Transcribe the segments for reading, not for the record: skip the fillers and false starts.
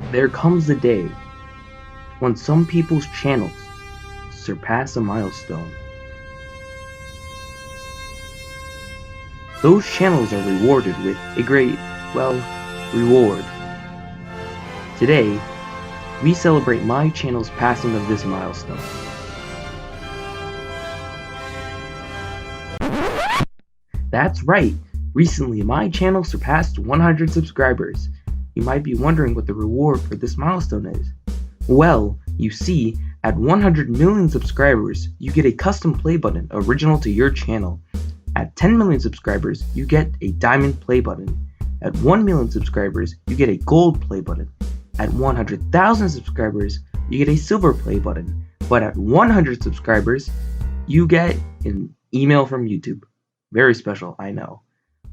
There comes a day when some people's channels surpass a milestone. Those channels are rewarded with a great, reward. Today, we celebrate my channel's passing of this milestone. That's right, recently my channel surpassed 100 subscribers. You might be wondering what the reward for this milestone is. Well, you see, at 100 million subscribers, you get a custom play button original to your channel. At 10 million subscribers, you get a diamond play button. At 1 million subscribers, you get a gold play button. At 100,000 subscribers, you get a silver play button. But at 100 subscribers, you get an email from YouTube. Very special, I know.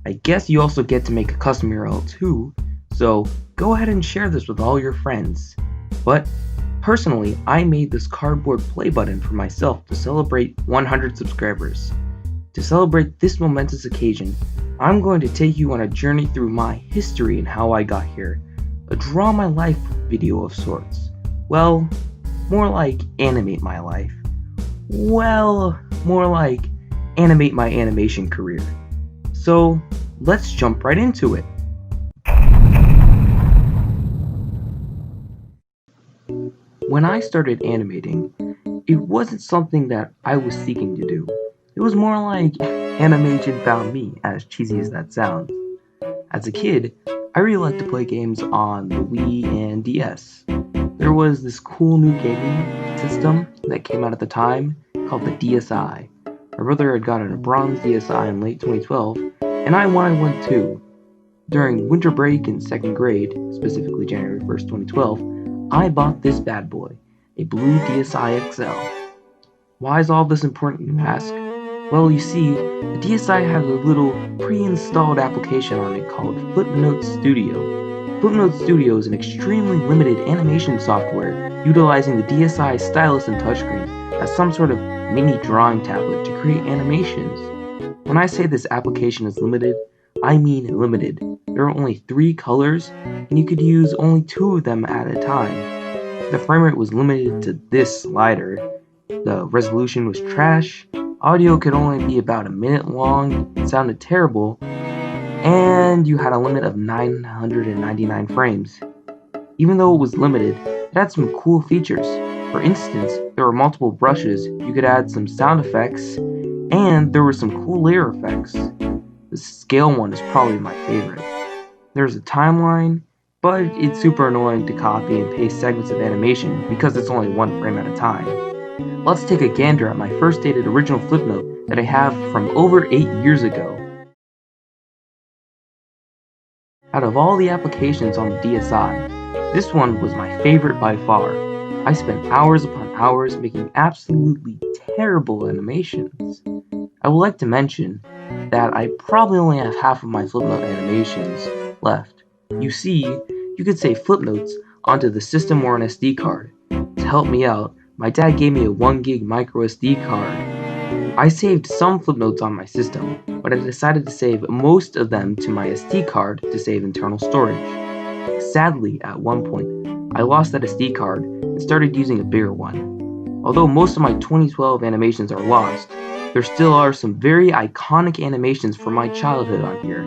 I guess you also get to make a custom URL too, so go ahead and share this with all your friends. But personally, I made this cardboard play button for myself to celebrate 100 subscribers. To celebrate this momentous occasion, I'm going to take you on a journey through my history and how I got here. A draw my life video of sorts. Well, more like animate my life. Well, more like animate my animation career. So, let's jump right into it. When I started animating, it wasn't something that I was seeking to do. It was more like animation found me, as cheesy as that sounds. As a kid, I really liked to play games on the Wii and DS. There was this cool new gaming system that came out at the time called the DSi. My brother had gotten a bronze DSi in late 2012, and I wanted one too. During winter break in 2nd grade, specifically January 1st, 2012, I bought this bad boy, a blue DSi XL. Why is all this important, you ask? Well, you see, the DSi has a little pre-installed application on it called Flipnote Studio. Flipnote Studio is an extremely limited animation software utilizing the DSi stylus and touchscreen as some sort of mini drawing tablet to create animations. When I say this application is limited, I mean limited. There are only 3 colors, and you could use only 2 of them at a time. The frame rate was limited to this slider. The resolution was trash. Audio could only be about a minute long. It sounded terrible. And you had a limit of 999 frames. Even though it was limited, it had some cool features. For instance, there were multiple brushes, you could add some sound effects, and there were some cool layer effects. The scale one is probably my favorite. There's a timeline, but it's super annoying to copy and paste segments of animation because it's only 1 frame at a time. Let's take a gander at my first dated original Flipnote that I have from over 8 years ago. Out of all the applications on the DSi, this one was my favorite by far. I spent hours upon hours making absolutely terrible animations. I would like to mention that I probably only have half of my Flipnote animations left. You see, you could save Flipnotes onto the system or an SD card. To help me out, my dad gave me a 1 gig micro SD card. I saved some Flipnotes on my system, but I decided to save most of them to my SD card to save internal storage. Sadly, at one point, I lost that SD card and started using a bigger one. Although most of my 2012 animations are lost, there still are some very iconic animations from my childhood on here.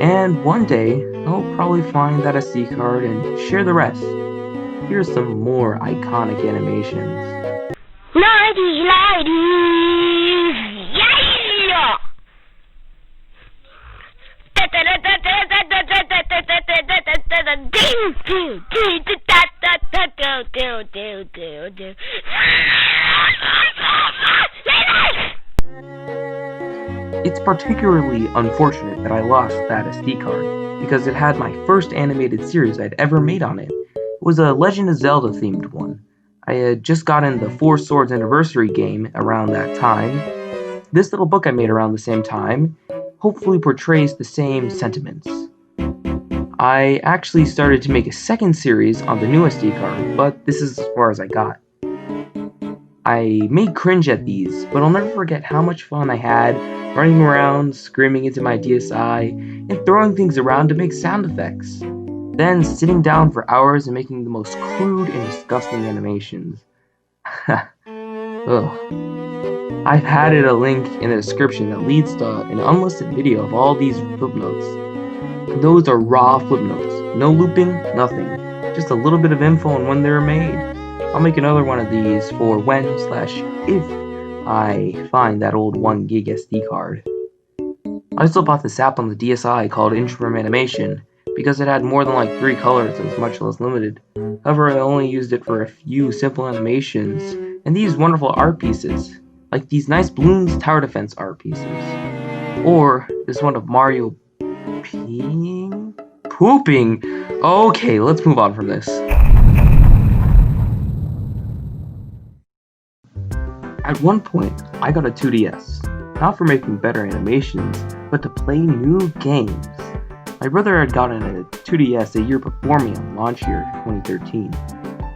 And one day, I'll probably find that SD card and share the rest. Here's some more iconic animations. 90s, yeah! It's particularly unfortunate that I lost that SD card, because it had my first animated series I'd ever made on it. It was a Legend of Zelda themed one. I had just gotten the 4 Swords anniversary game around that time. This little book I made around the same time hopefully portrays the same sentiments. I actually started to make a second series on the new SD card, but this is as far as I got. I may cringe at these, but I'll never forget how much fun I had running around, screaming into my DSi, and throwing things around to make sound effects. then sitting down for hours and making the most crude and disgusting animations. Ugh. I've added a link in the description that leads to an unlisted video of all these flip notes. Those are raw flip notes. No looping, nothing. Just a little bit of info on when they were made. I'll make another one of these for when/if I find that old 1 gig SD card. I also bought this app on the DSi called Intro Animation because it had more than like 3 colors and was much less limited. However, I only used it for a few simple animations and these wonderful art pieces, like these nice balloons tower defense art pieces. Or this one of Mario peeing? Pooping? Okay, let's move on from this. At one point, I got a 2DS, not for making better animations, but to play new games. My brother had gotten a 2DS a year before me on launch year 2013.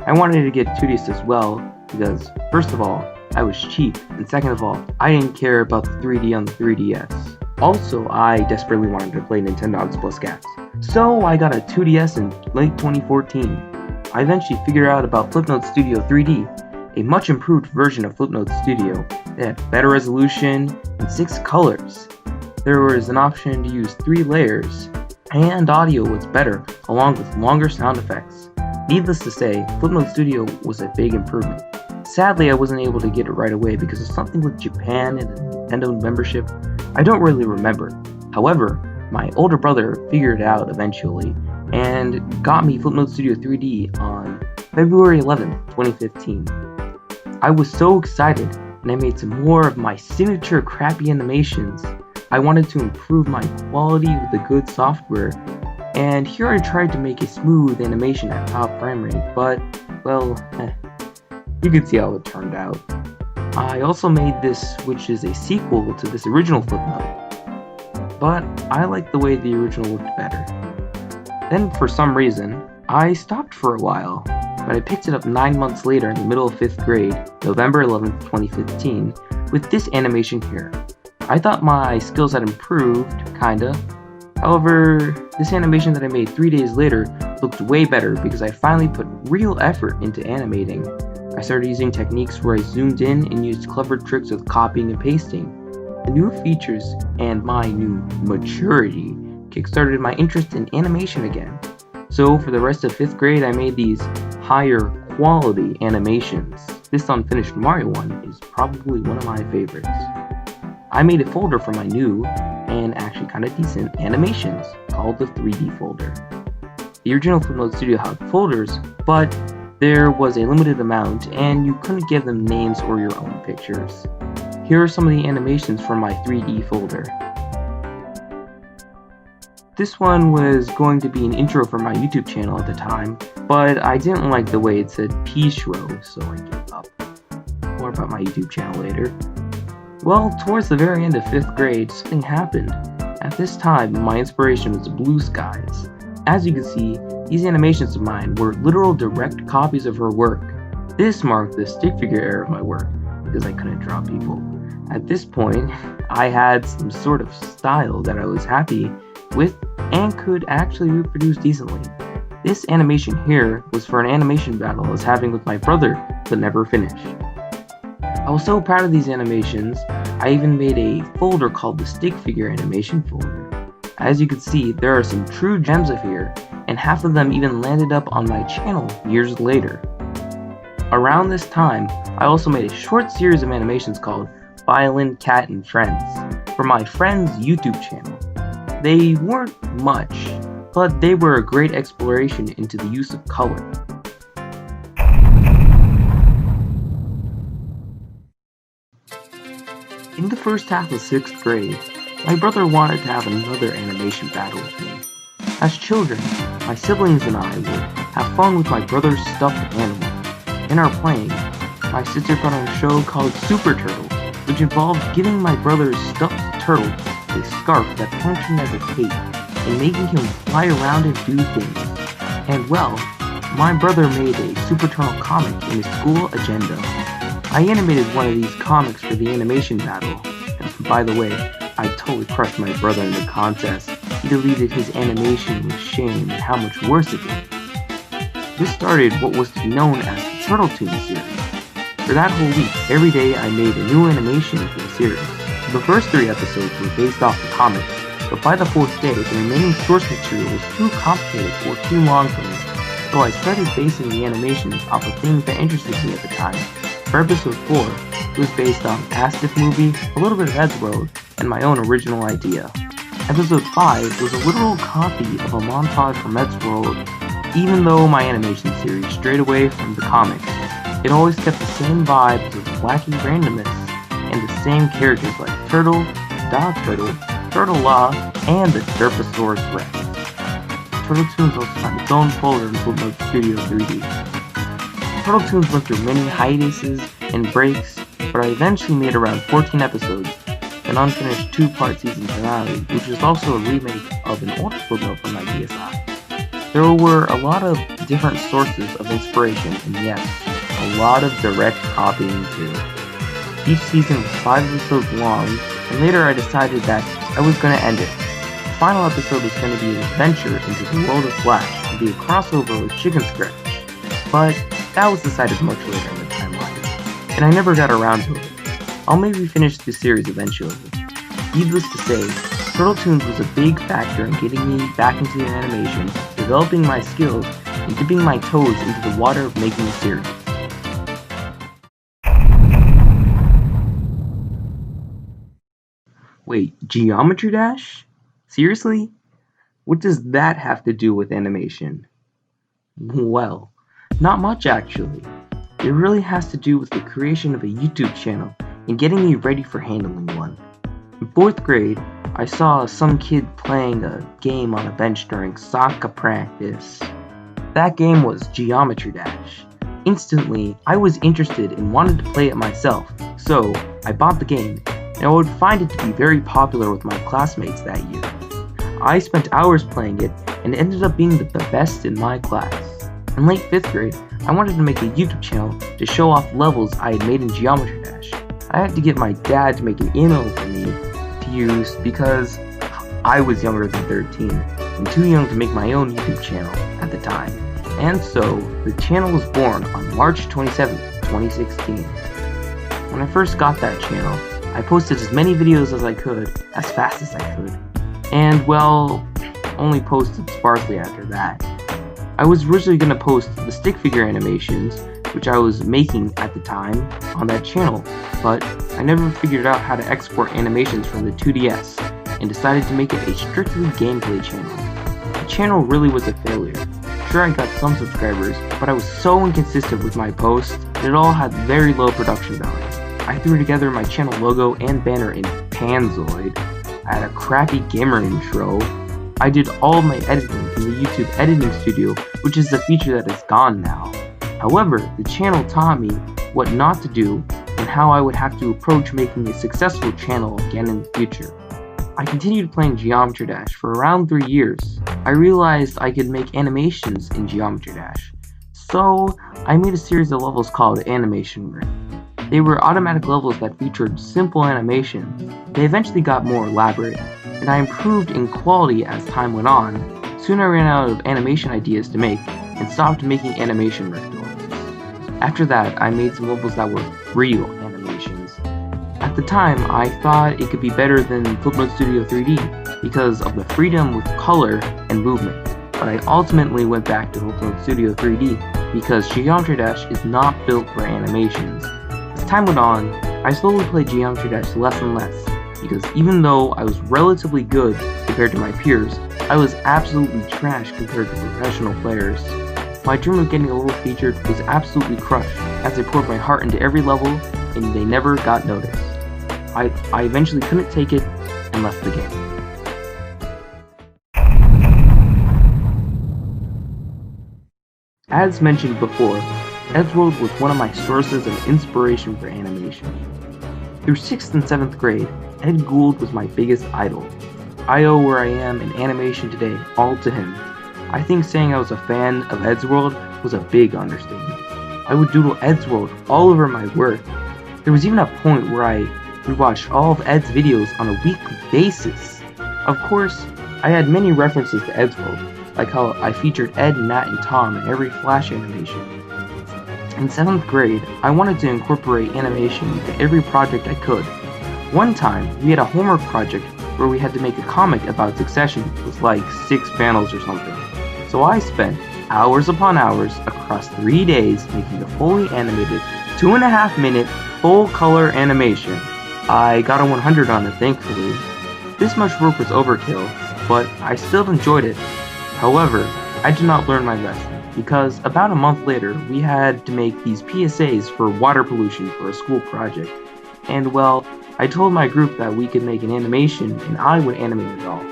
I wanted to get 2DS as well because, first of all, I was cheap, and second of all, I didn't care about the 3D on the 3DS. Also, I desperately wanted to play Nintendogs Plus Cats. So I got a 2DS in late 2014. I eventually figured out about Flipnote Studio 3D, a much improved version of Flipnote Studio that had better resolution and 6 colors. There was an option to use 3 layers, and audio was better, along with longer sound effects. Needless to say, Flipnote Studio was a big improvement. Sadly, I wasn't able to get it right away because of something with Japan and the Nintendo membership. I don't really remember. However, my older brother figured it out eventually and got me Flipnote Studio 3D on February 11th, 2015. I was so excited, and I made some more of my signature crappy animations. I wanted to improve my quality with the good software, and here I tried to make a smooth animation at top frame rate, but, well, you can see how it turned out. I also made this, which is a sequel to this original Flipnote, but I like the way the original looked better. Then, for some reason, I stopped for a while, but I picked it up 9 months later in the middle of 5th grade, November 11th, 2015, with this animation here. I thought my skills had improved, kinda. However, this animation that I made 3 days later looked way better because I finally put real effort into animating. I started using techniques where I zoomed in and used clever tricks with copying and pasting. The new features and my new maturity kickstarted my interest in animation again. So for the rest of 5th grade, I made these higher quality animations. This unfinished Mario one is probably one of my favorites. I made a folder for my new, and actually kinda decent, animations called the 3D folder. The original Flipnote Studio had folders, but there was a limited amount and you couldn't give them names or your own pictures. Here are some of the animations from my 3D folder. This one was going to be an intro for my YouTube channel at the time, but I didn't like the way it said Peachro, so I gave up. More about my YouTube channel later. Well, towards the very end of 5th grade, something happened. At this time, my inspiration was blue skies. As you can see, these animations of mine were literal direct copies of her work. This marked the stick figure era of my work, because I couldn't draw people. At this point, I had some sort of style that I was happy with and could actually reproduce decently. This animation here was for an animation battle I was having with my brother, but never finished. I was so proud of these animations, I even made a folder called the stick figure animation folder. As you can see, there are some true gems of here, and half of them even landed up on my channel years later. Around this time, I also made a short series of animations called Violin, Cat, and Friends for my friend's YouTube channel. They weren't much, but they were a great exploration into the use of color. In the first half of 6th grade, my brother wanted to have another animation battle with me. As children, my siblings and I would have fun with my brother's stuffed animal. In our playing, my sister put on a show called Super Turtle, which involved giving my brother's stuffed turtle a scarf that functioned as a cape and making him fly around and do things. And well, my brother made a Super Turtle comic in his school agenda. I animated one of these comics for the animation battle, and by the way, I totally crushed my brother in the contest. he deleted his animation with shame and how much worse it did. This started what was to be known as the Turtle Toons series. For that whole week, every day I made a new animation for the series. The first 3 episodes were based off the comics, but by the 4th day, the remaining source material was too complicated or too long for me, so I started basing the animations off of things that interested me at the time. For episode 4, it was based on Astif movie, a little bit of Eddsworld, and my own original idea. Episode 5 was a literal copy of a montage from Eddsworld, even though my animation series strayed away from the comics. It always kept the same vibes of wacky randomness, and the same characters like Turtle, Dog Turtle, Turtle-La, and the Derposaurus Rex. Turtle Toons also had its own folder in Burnout Studio 3D. Turtle Toons went through many hiatuses and breaks, but I eventually made around 14 episodes, an unfinished 2-part season finale, which was also a remake of an older Burnout from my DSi. There were a lot of different sources of inspiration, and yes, a lot of direct copying too. Each season was 5 episodes long, and later I decided that I was going to end it. The final episode was going to be an adventure into the world of Flash and be a crossover with Chicken Scratch, but that was decided much later in the timeline, and I never got around to it. I'll maybe finish the series eventually. Needless to say, Turtle Toons was a big factor in getting me back into animation, developing my skills, and dipping my toes into the water of making a series. Wait, Geometry Dash? Seriously? What does that have to do with animation? Well, not much actually. It really has to do with the creation of a YouTube channel and getting me ready for handling one. In 4th grade, I saw some kid playing a game on a bench during soccer practice. That game was Geometry Dash. Instantly, I was interested and wanted to play it myself, so I bought the game, and I would find it to be very popular with my classmates that year. I spent hours playing it and ended up being the best in my class. In late 5th grade, I wanted to make a YouTube channel to show off levels I had made in Geometry Dash. I had to get my dad to make an email for me to use because I was younger than 13 and too young to make my own YouTube channel at the time. And so, the channel was born on March 27th, 2016. When I first got that channel, I posted as many videos as I could, as fast as I could, and well, only posted sparsely after that. I was originally going to post the stick figure animations, which I was making at the time, on that channel, but I never figured out how to export animations from the 2DS, and decided to make it a strictly gameplay channel. The channel really was a failure. Sure, I got some subscribers, but I was so inconsistent with my posts, and it all had very low production value. I threw together my channel logo and banner in Panzoid. I had a crappy gamer intro. I did all of my editing in the YouTube editing studio, which is a feature that is gone now. However, the channel taught me what not to do and how I would have to approach making a successful channel again in the future. I continued playing Geometry Dash for around 3 years. I realized I could make animations in Geometry Dash, so I made a series of levels called Animation Ring. They were automatic levels that featured simple animations. They eventually got more elaborate, and I improved in quality as time went on. Soon I ran out of animation ideas to make, and stopped making animation ring levels. After that, I made some levels that were real animations. At the time, I thought it could be better than Burnout Studio 3D because of the freedom with color and movement, but I ultimately went back to Burnout Studio 3D because Geometry Dash is not built for animations. As time went on, I slowly played Geometry Dash less and less, because even though I was relatively good compared to my peers, I was absolutely trash compared to professional players. My dream of getting a level featured was absolutely crushed, as I poured my heart into every level, and they never got noticed. I eventually couldn't take it, and left the game. As mentioned before, Eddsworld was one of my sources of inspiration for animation. Through 6th and 7th grade, Ed Gould was my biggest idol. I owe where I am in animation today all to him. I think saying I was a fan of Eddsworld was a big understatement. I would doodle Eddsworld all over my work. There was even a point where I rewatched all of Ed's videos on a weekly basis. Of course, I had many references to Eddsworld, like how I featured Ed, Nat, and Tom in every Flash animation. In 7th grade, I wanted to incorporate animation into every project I could. One time, we had a homework project where we had to make a comic about Succession with like 6 panels or something. So I spent hours upon hours across 3 days making a fully animated 2.5-minute full color animation. I got a 100 on it, thankfully. This much work was overkill, but I still enjoyed it. However, I did not learn my lesson, because about a month later we had to make these PSAs for water pollution for a school project. And well, I told my group that we could make an animation and I would animate it all.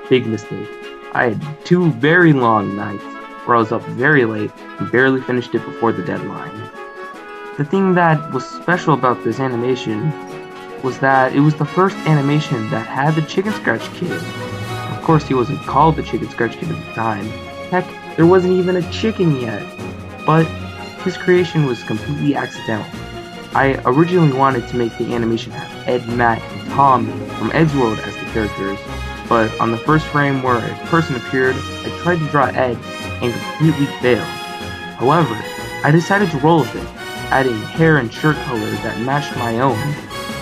Big mistake. I had 2 very long nights where I was up very late and barely finished it before the deadline. The thing that was special about this animation was that it was the first animation that had the Chicken Scratch Kid. Of course, he wasn't called the Chicken Scratch Kid at the time. Heck, there wasn't even a chicken yet. But his creation was completely accidental. I originally wanted to make the animation have Ed, Matt, and Tom from Eddsworld as the characters, but on the first frame where a person appeared, I tried to draw Ed and completely failed. However, I decided to roll with it, adding hair and shirt color that matched my own.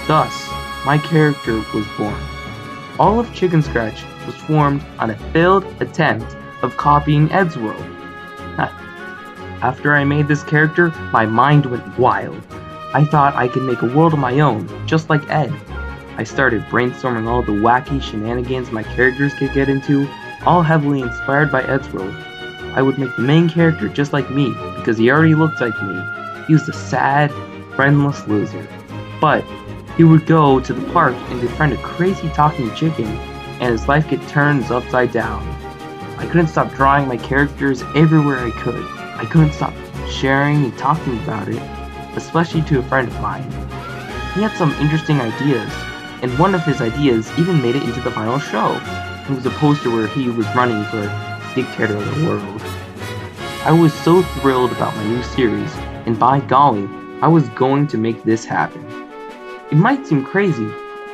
Thus, my character was born. All of Chicken Scratch was formed on a failed attempt of copying Eddsworld. After I made this character, my mind went wild. I thought I could make a world of my own, just like Ed. I started brainstorming all the wacky shenanigans my characters could get into, all heavily inspired by Eddsworld. I would make the main character just like me, because he already looked like me. He was a sad, friendless loser. But he would go to the park and befriend a crazy talking chicken, and his life get turned upside down. I couldn't stop drawing my characters everywhere I could. I couldn't stop sharing and talking about it, especially to a friend of mine. He had some interesting ideas, and one of his ideas even made it into the final show. It was a poster where he was running for dictator of the world. I was so thrilled about my new series, and by golly, I was going to make this happen. It might seem crazy,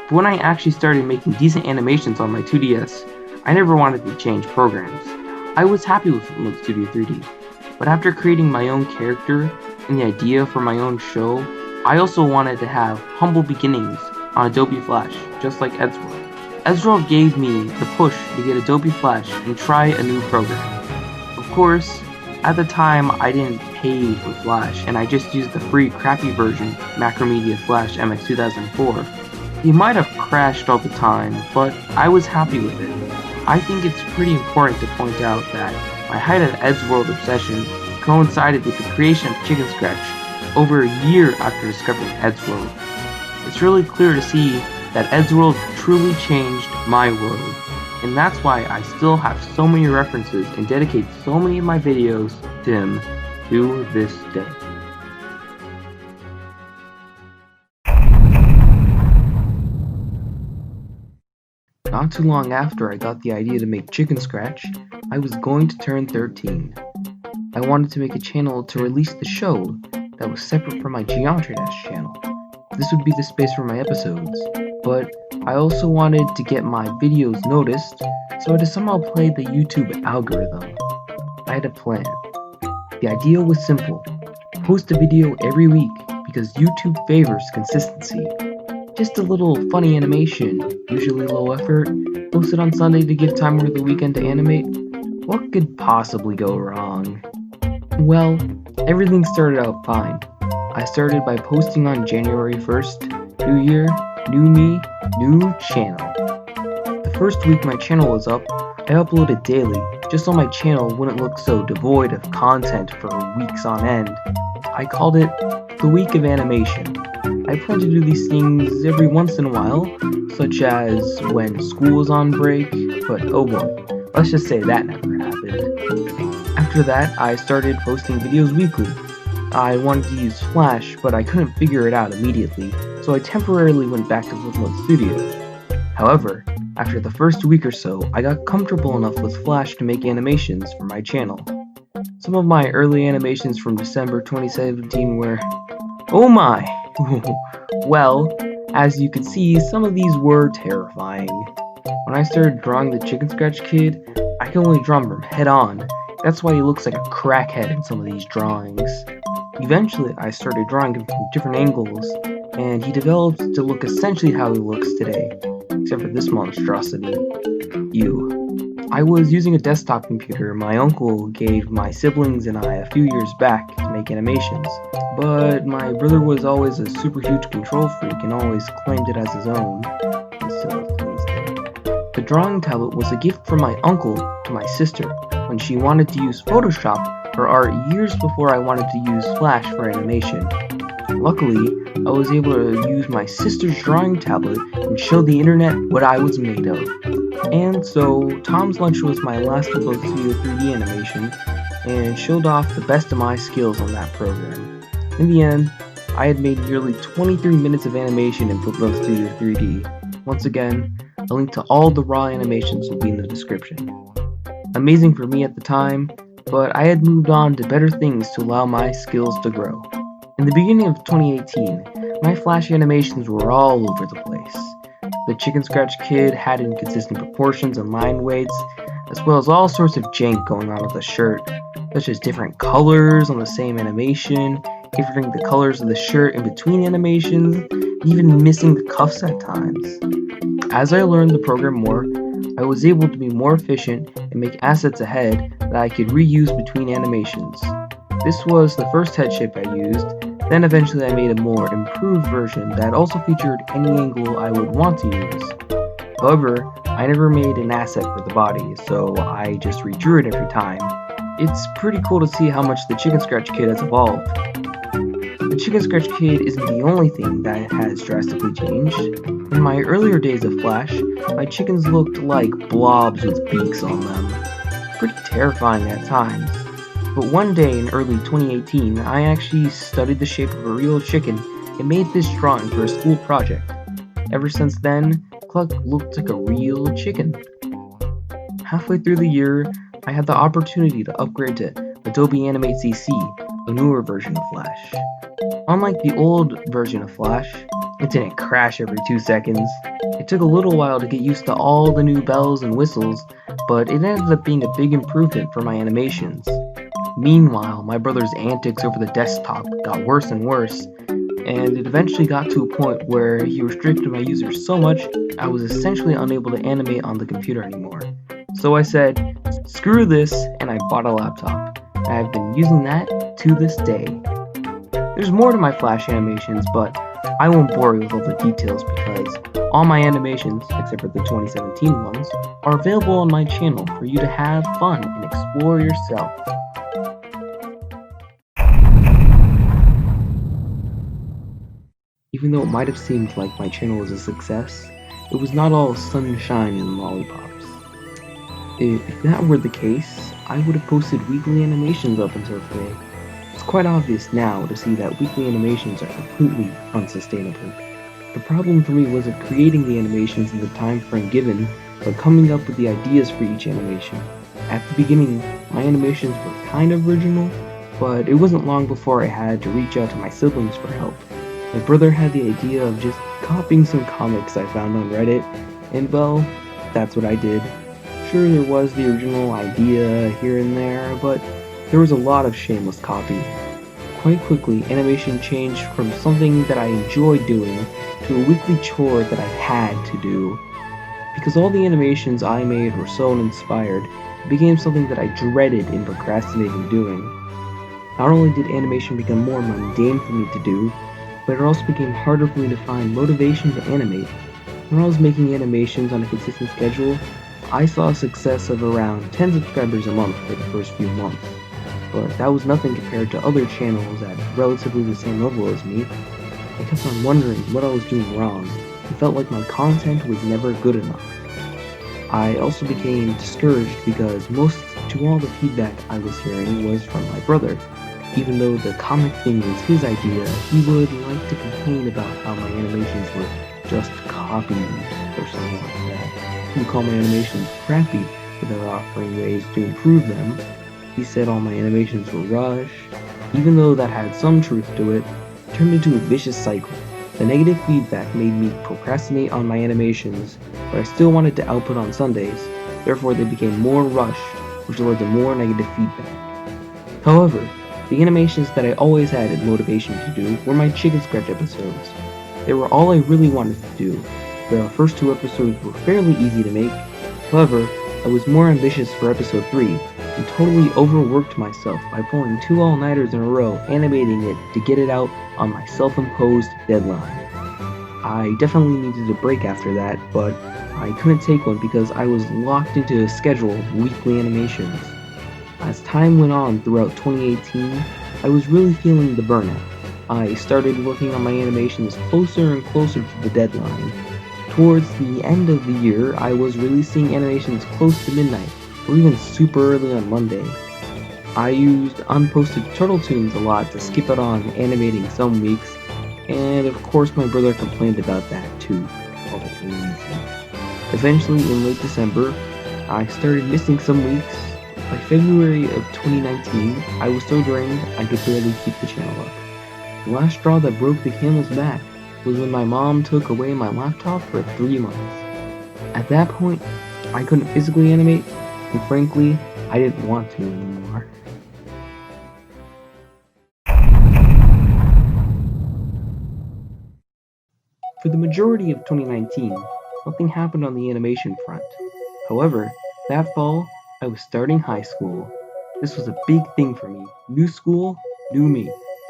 but when I actually started making decent animations on my 2DS, I never wanted to change programs. I was happy with Remote Studio 3D, but after creating my own character and the idea for my own show, I also wanted to have humble beginnings on Adobe Flash, just like Eddsworld. Eddsworld gave me the push to get Adobe Flash and try a new program. Of course, at the time I didn't pay for Flash, and I just used the free crappy version, Macromedia Flash MX 2004. It might have crashed all the time, but I was happy with it. I think it's pretty important to point out that my height of Eddsworld obsession coincided with the creation of Chicken Scratch over a year after discovering Eddsworld. It's really clear to see that Eddsworld truly changed my world, and that's why I still have so many references and dedicate so many of my videos to him to this day. Not too long after I got the idea to make Chicken Scratch, I was going to turn 13. I wanted to make a channel to release the show that was separate from my Geometry Dash channel. This would be the space for my episodes, but I also wanted to get my videos noticed, so I had to somehow play the YouTube algorithm. I had a plan. The idea was simple: post a video every week because YouTube favors consistency. Just a little funny animation, usually low effort, posted on Sunday to give time over the weekend to animate. What could possibly go wrong? Well, everything started out fine. I started by posting on January 1st, new year, new me, new channel. The first week my channel was up, I uploaded daily, just so my channel wouldn't look so devoid of content for weeks on end. I called it the Week of Animation. I plan to do these things every once in a while, such as when school is on break, but oh boy, let's just say that never happened. After that, I started posting videos weekly. I wanted to use Flash, but I couldn't figure it out immediately, so I temporarily went back to Flipmode Studio. However, after the first week or so, I got comfortable enough with Flash to make animations for my channel. Some of my early animations from December 2017 were, oh my! Well, as you can see, some of these were terrifying. When I started drawing the Chicken Scratch Kid, I could only draw him from head on. That's why he looks like a crackhead in some of these drawings. Eventually, I started drawing him from different angles, and he developed to look essentially how he looks today, except for this monstrosity. I was using a desktop computer my uncle gave my siblings and I a few years back to make animations, but my brother was always a super huge control freak and always claimed it as his own, and still is to this day. The drawing tablet was a gift from my uncle to my sister when she wanted to use Photoshop for art years before I wanted to use Flash for animation. Luckily, I was able to use my sister's drawing tablet and show the internet what I was made of. And so, Tom's Lunch was my last Full Studio 3D animation, and showed off the best of my skills on that program. In the end, I had made nearly 23 minutes of animation in Full Studio 3D. Once again, a link to all the raw animations will be in the description. Amazing for me at the time, but I had moved on to better things to allow my skills to grow. In the beginning of 2018, my Flash animations were all over the place. The Chicken Scratch Kid had inconsistent proportions and line weights, as well as all sorts of jank going on with the shirt, such as different colors on the same animation, differing the colors of the shirt in between animations, and even missing the cuffs at times. As I learned the program more, I was able to be more efficient and make assets ahead that I could reuse between animations. This was the first head shape I used. Then eventually I made a more improved version that also featured any angle I would want to use. However, I never made an asset for the body, so I just redrew it every time. It's pretty cool to see how much the Chicken Scratch Kid has evolved. The Chicken Scratch Kid isn't the only thing that has drastically changed. In my earlier days of Flash, my chickens looked like blobs with beaks on them. Pretty terrifying at times. But one day in early 2018, I actually studied the shape of a real chicken and made this drawing for a school project. Ever since then, Cluck looked like a real chicken. Halfway through the year, I had the opportunity to upgrade to Adobe Animate CC, a newer version of Flash. Unlike the old version of Flash, it didn't crash every 2 seconds. It took a little while to get used to all the new bells and whistles, but it ended up being a big improvement for my animations. Meanwhile, my brother's antics over the desktop got worse and worse, and it eventually got to a point where he restricted my users so much I was essentially unable to animate on the computer anymore. So I said, screw this, and I bought a laptop. I have been using that to this day. There's more to my Flash animations, but I won't bore you with all the details because all my animations, except for the 2017 ones, are available on my channel for you to have fun and explore yourself. Even though it might have seemed like my channel was a success, it was not all sunshine and lollipops. If that were the case, I would have posted weekly animations up until today. It's quite obvious now to see that weekly animations are completely unsustainable. The problem for me wasn't creating the animations in the time frame given, but coming up with the ideas for each animation. At the beginning, my animations were kind of original, but it wasn't long before I had to reach out to my siblings for help. My brother had the idea of just copying some comics I found on Reddit, and well, that's what I did. Sure, there was the original idea here and there, but there was a lot of shameless copy. Quite quickly, animation changed from something that I enjoyed doing to a weekly chore that I had to do. Because all the animations I made were so uninspired, it became something that I dreaded and procrastinated doing. Not only did animation become more mundane for me to do, but it also became harder for me to find motivation to animate. When I was making animations on a consistent schedule, I saw a success of around 10 subscribers a month for the first few months. But that was nothing compared to other channels at relatively the same level as me. I kept on wondering what I was doing wrong. It felt like my content was never good enough. I also became discouraged because most to all the feedback I was hearing was from my brother. Even though the comic thing was his idea, he would like to complain about how my animations were just copies or something like that. He would call my animations crappy without offering ways to improve them. He said all my animations were rushed. Even though that had some truth to it, it turned into a vicious cycle. The negative feedback made me procrastinate on my animations, but I still wanted to output on Sundays, therefore they became more rushed, which led to more negative feedback. However, the animations that I always had motivation to do were my chicken scratch episodes. They were all I really wanted to do. The first 2 episodes were fairly easy to make. However, I was more ambitious for episode 3 and totally overworked myself by pulling 2 all-nighters in a row animating it to get it out on my self-imposed deadline. I definitely needed a break after that, but I couldn't take one because I was locked into a schedule of weekly animations. As time went on throughout 2018, I was really feeling the burnout. I started working on my animations closer and closer to the deadline. Towards the end of the year, I was releasing animations close to midnight, or even super early on Monday. I used unposted turtle tunes a lot to skip out on animating some weeks, and of course my brother complained about that too. Eventually, in late December, I started missing some weeks. By February of 2019, I was so drained I could barely keep the channel up. The last straw that broke the camel's back was when my mom took away my laptop for 3 months. At that point, I couldn't physically animate, and frankly, I didn't want to anymore. For the majority of 2019, nothing happened on the animation front. However, that fall, I was starting high school. This was a big thing for me. New school, new me.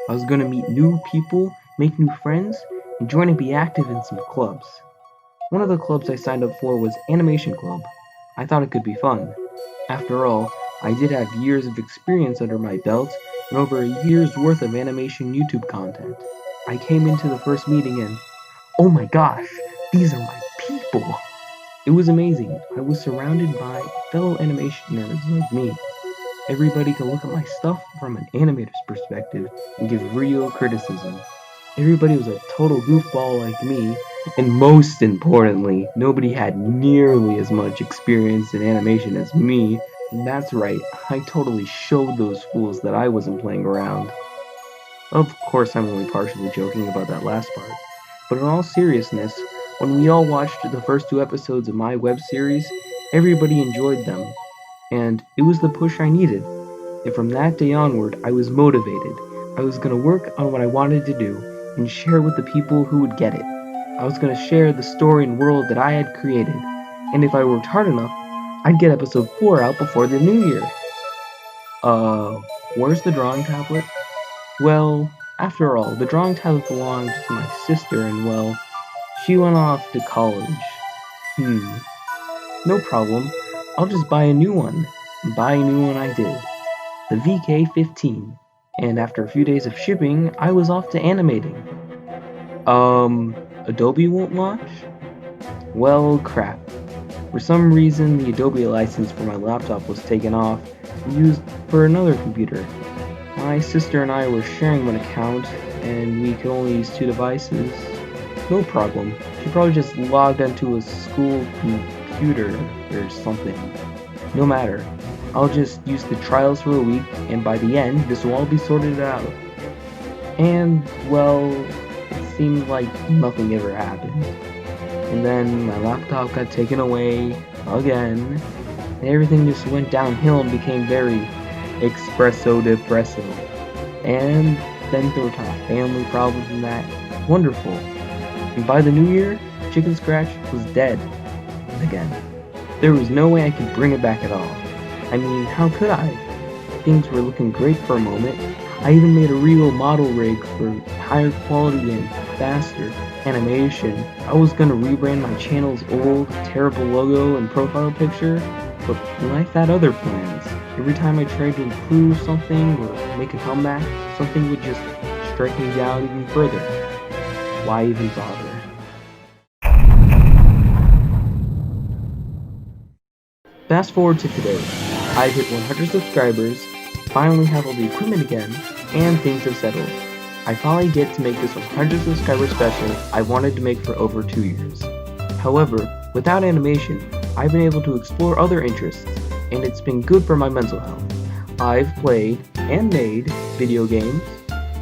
I was going to meet new people, make new friends, and join and be active in some clubs. One of the clubs I signed up for was Animation Club. I thought it could be fun. After all, I did have years of experience under my belt and over a year's worth of animation YouTube content. I came into the first meeting and, oh my gosh, these are my people! It was amazing. I was surrounded by fellow animation nerds like me. Everybody could look at my stuff from an animator's perspective and give real criticism. Everybody was a total goofball like me, and most importantly, nobody had nearly as much experience in animation as me. And that's right, I totally showed those fools that I wasn't playing around. Of course, I'm only partially joking about that last part, but in all seriousness, when we all watched the first 2 episodes of my web series, everybody enjoyed them, and it was the push I needed. And from that day onward, I was motivated. I was going to work on what I wanted to do and share with the people who would get it. I was going to share the story and world that I had created, and if I worked hard enough, I'd get episode 4 out before the new year. Where's the drawing tablet? Well, after all, the drawing tablet belonged to my sister, and well, she went off to college. No problem. I'll just buy a new one. And buy a new one I did. The VK15. And after a few days of shipping, I was off to animating. Adobe won't launch? Well, crap. For some reason, the Adobe license for my laptop was taken off and used for another computer. My sister and I were sharing one account, and we could only use 2 devices. No problem. She probably just logged onto a school computer or something. No matter. I'll just use the trials for a week, and by the end, this will all be sorted out. And, well, it seemed like nothing ever happened. And then my laptop got taken away again, and everything just went downhill and became very espresso depresso. And then there were family problems and that. Wonderful. And by the new year, Chicken Scratch was dead. Again. There was no way I could bring it back at all. I mean, how could I? Things were looking great for a moment. I even made a real model rig for higher quality and faster animation. I was gonna rebrand my channel's old, terrible logo and profile picture, but life had other plans. Every time I tried to improve something or make a comeback, something would just strike me down even further. Why even bother? Fast forward to today. I've hit 100 subscribers, finally have all the equipment again, and things have settled. I finally get to make this 100 subscriber special I wanted to make for over 2 years. However, without animation, I've been able to explore other interests, and it's been good for my mental health. I've played and made video games,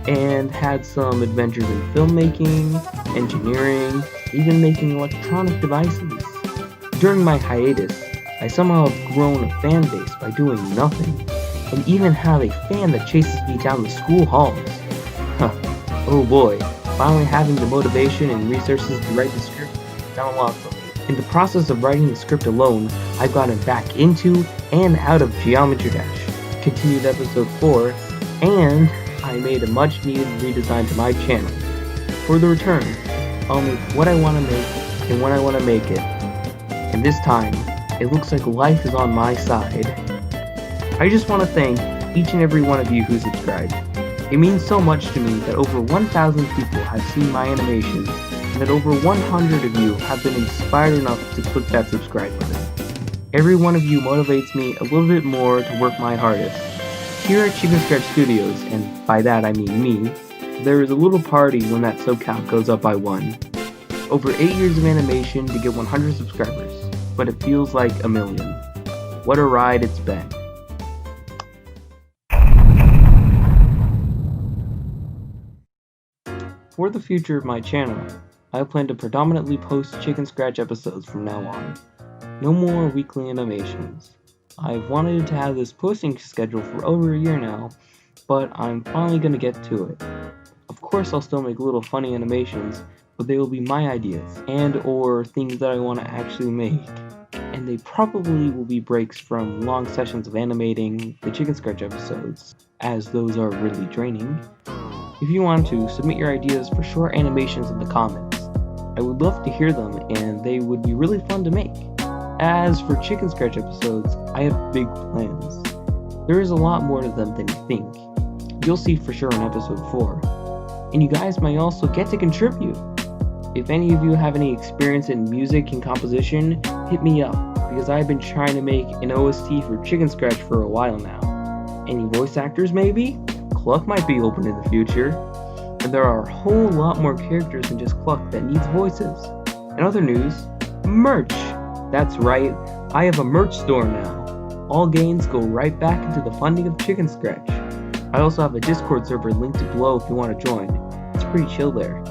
and had some adventures in filmmaking, engineering, even making electronic devices. During my hiatus, I somehow have grown a fan base by doing nothing, and even have a fan that chases me down the school halls. Huh, oh boy, finally having the motivation and resources to write the script found a lot for me. In the process of writing the script alone, I've gotten back into and out of Geometry Dash, continued episode 4, and I made a much needed redesign to my channel. For the return, I'll make what I want to make and when I want to make it. And this time, it looks like life is on my side. I just want to thank each and every one of you who subscribed. It means so much to me that over 1,000 people have seen my animations, and that over 100 of you have been inspired enough to click that subscribe button. Every one of you motivates me a little bit more to work my hardest. Here at Chicken Scratch Studios, and by that I mean me, there is a little party when that sub count goes up by 1. Over 8 years of animation to get 100 subscribers, but it feels like a million. What a ride it's been. For the future of my channel, I plan to predominantly post Chicken Scratch episodes from now on. No more weekly animations. I've wanted to have this posting schedule for over a year now, but I'm finally gonna get to it. Of course I'll still make little funny animations, but they will be my ideas, and or things that I want to actually make. And they probably will be breaks from long sessions of animating the Chicken Scratch episodes, as those are really draining. If you want to, submit your ideas for short animations in the comments. I would love to hear them, and they would be really fun to make. As for Chicken Scratch episodes, I have big plans. There is a lot more to them than you think. You'll see for sure in episode 4. And you guys might also get to contribute. If any of you have any experience in music and composition, hit me up, because I've been trying to make an OST for Chicken Scratch for a while now. Any voice actors maybe? Cluck might be open in the future. And there are a whole lot more characters than just Cluck that needs voices. In other news, merch! That's right, I have a merch store now. All gains go right back into the funding of Chicken Scratch. I also have a Discord server linked below if you want to join. It's pretty chill there.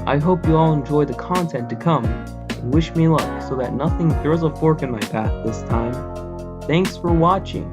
I hope you all enjoy the content to come, and wish me luck so that nothing throws a fork in my path this time. Thanks for watching.